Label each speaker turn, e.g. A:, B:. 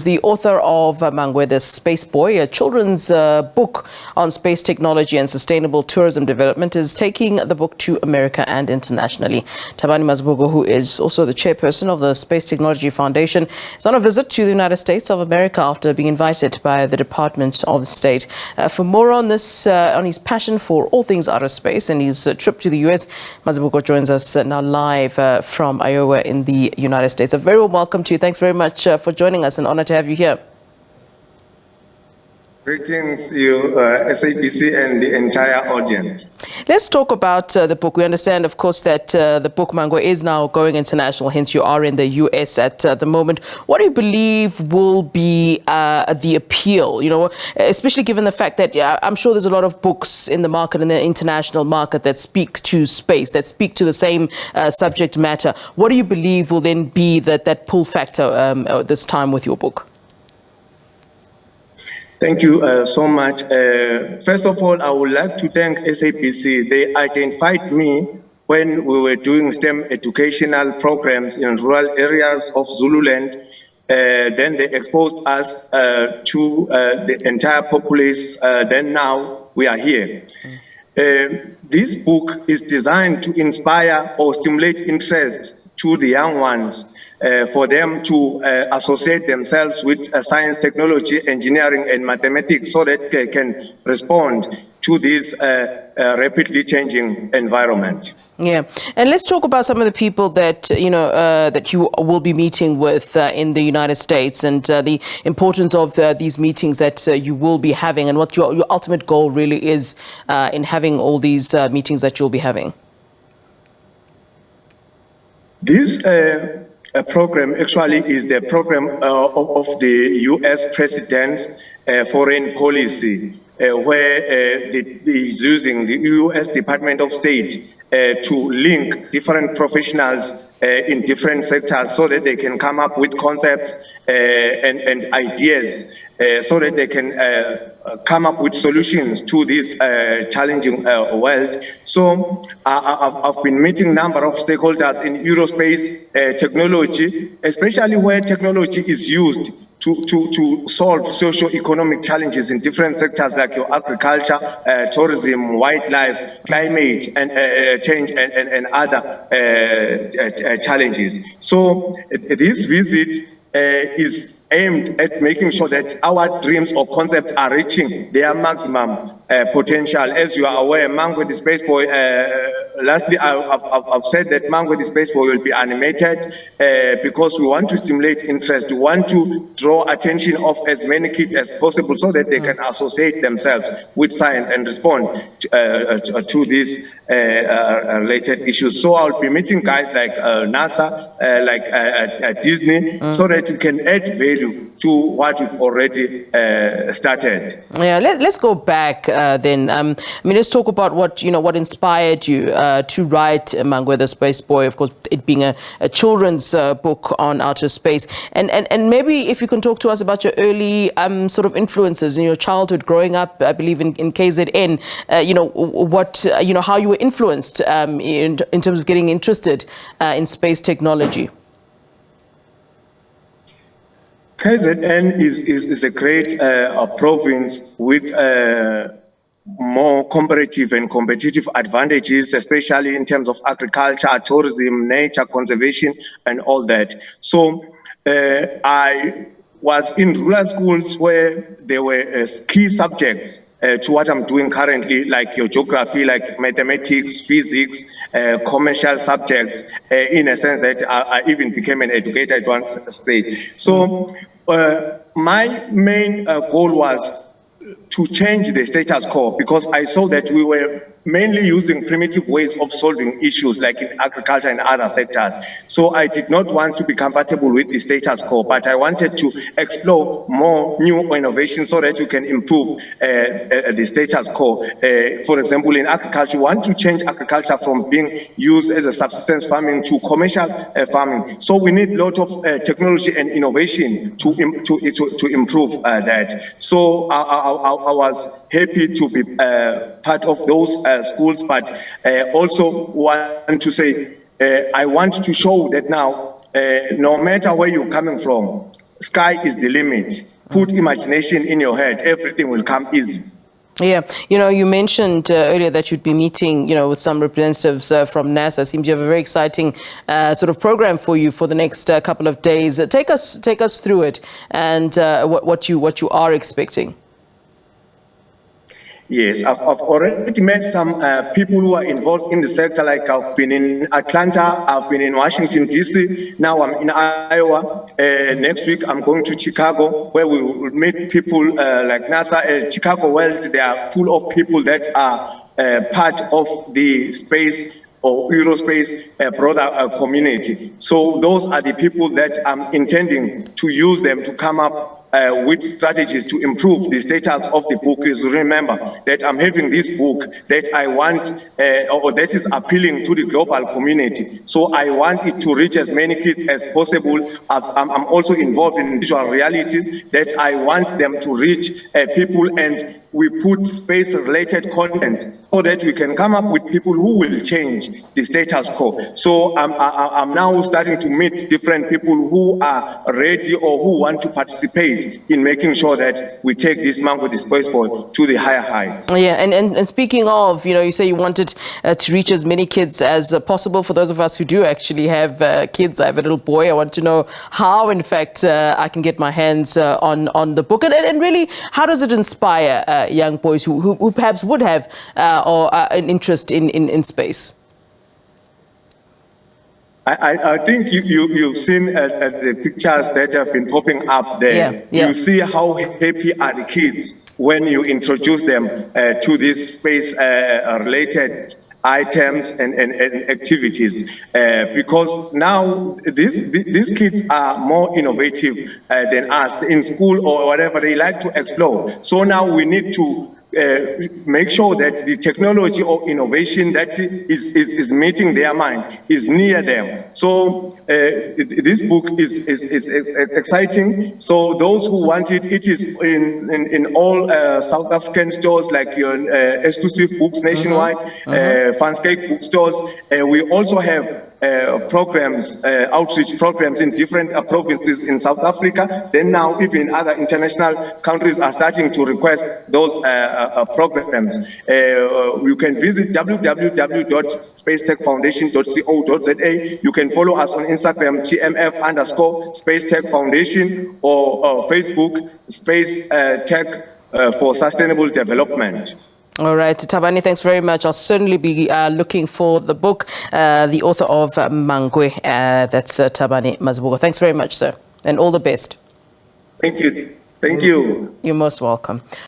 A: The author of Mangwe, the Spaceboy, a children's book on space technology and sustainable tourism development, is taking the book to America and internationally. Thabani Mazibuko, who is also the chairperson of the Space Technology Foundation, is on a visit to the United States of America after being invited by the Department of State. For more on this, on his passion for all things outer space and his trip to the US, Mazibuko joins us now live from Iowa in the United States. A very warm welcome to you. Thanks very much for joining us. An honor to have you here.
B: Greetings, you, SABC and the entire audience.
A: Let's talk about the book. We understand, of course, that the book Mangwe is now going international, hence you are in the US at the moment. What do you believe will be the appeal, especially given the fact that I'm sure there's a lot of books in the market, in the international market, that speak to space, that speak to the same subject matter. What do you believe will then be that pull factor this time with your book?
B: Thank you so much. First of all, I would like to thank SABC. They identified me when we were doing STEM educational programs in rural areas of Zululand. Then they exposed us to the entire populace. Then now we are here. This book is designed to inspire or stimulate interest to the young ones, for them to associate themselves with science, technology, engineering, and mathematics so that they can respond to this rapidly changing environment.
A: Yeah, and let's talk about some of the people that that you will be meeting with in the United States, and the importance of these meetings that you will be having, and what your ultimate goal really is in having all these meetings that you'll be having.
B: This program actually is the program of the U.S. President's foreign policy, where he's using the U.S. Department of State to link different professionals in different sectors so that they can come up with concepts and ideas so that they can come up with solutions to this challenging world. So I've been meeting a number of stakeholders in aerospace technology, especially where technology is used to solve socio-economic challenges in different sectors like your agriculture, tourism, wildlife, climate and change and other challenges. So this visit is aimed at making sure that our dreams or concepts are reaching their maximum potential. As you are aware, Mangwe the Spaceboy, lastly, I've said that Mangwe the Spaceboy will be animated because we want to stimulate interest. We want to draw attention of as many kids as possible so that they can associate themselves with science and respond to these related issues. So I'll be meeting guys like NASA, like Disney, so that we can add value to what we've already started.
A: Yeah, let's go back then. Let's talk about what inspired you to write Mangwe the Spaceboy. Of course, it being a children's book on outer space, and maybe if you can talk to us about your early sort of influences in your childhood, growing up, I believe in KZN. How you were influenced in terms of getting interested in space technology.
B: KZN is a great province with more comparative and competitive advantages, especially in terms of agriculture, tourism, nature conservation, and all that. So I was in rural schools where there were key subjects to what I'm doing currently, like your geography, like mathematics, physics, commercial subjects, in a sense that I even became an educator at one stage. So my main goal was to change the status quo, because I saw that we were mainly using primitive ways of solving issues like in agriculture and other sectors. So I did not want to be compatible with the status quo, but I wanted to explore more new innovations so that you can improve the status quo. For example, in agriculture, we want to change agriculture from being used as a subsistence farming to commercial farming. So we need a lot of technology and innovation to improve that. So I was happy to be part of those schools, but also want to say I want to show that now, no matter where you're coming from, sky is the limit. Put imagination in your head, everything will come easy.
A: Yeah, you mentioned earlier that you'd be meeting, with some representatives from NASA. Seems you have a very exciting sort of program for you for the next couple of days. Take us through it and what you are expecting.
B: Yes, I've already met some people who are involved in the sector. Like I've been in Atlanta, I've been in Washington, D.C. Now I'm in Iowa. Next week I'm going to Chicago, where we will meet people like NASA. Chicago World, they are full of people that are part of the space or aerospace broader community. So those are the people that I'm intending to use them to come up with strategies to improve the status of the book. Is remember that I'm having this book that I want, or that is appealing to the global community. So I want it to reach as many kids as possible. I'm also involved in visual realities that I want them to reach people, and we put space-related content so that we can come up with people who will change the status quo. So I'm now starting to meet different people who are ready or who want to participate in making sure that we take this Mangwe, the Spaceboy, to the higher heights.
A: Yeah, and speaking of, you say you wanted to reach as many kids as possible. For those of us who do actually have kids, I have a little boy. I want to know how, in fact, I can get my hands on the book, and really, how does it inspire young boys who perhaps would have an interest in space?
B: I think you've seen the pictures that have been popping up there.
A: Yeah.
B: You see how happy are the kids when you introduce them to these space-related items and activities, because now these kids are more innovative than us in school or whatever. They like to explore. So now we need to make sure that the technology or innovation that is meeting their mind is near them. So this book is exciting. So those who want it, it is in all South African stores, like your exclusive books nationwide, Fanscape bookstores. We also have programs, outreach programs in different provinces in South Africa. Then now even other international countries are starting to request those programs. You can visit www.spacetechfoundation.co.za. You can follow us on Instagram, TMF_Spacetech Foundation, or Facebook, Space Tech for Sustainable Development.
A: All right, Thabani, thanks very much. I'll certainly be looking for the book, the author of Mangwe. That's Thabani Mazibuko. Thanks very much, sir, and all the best.
B: Thank you. Thank you.
A: You're most welcome.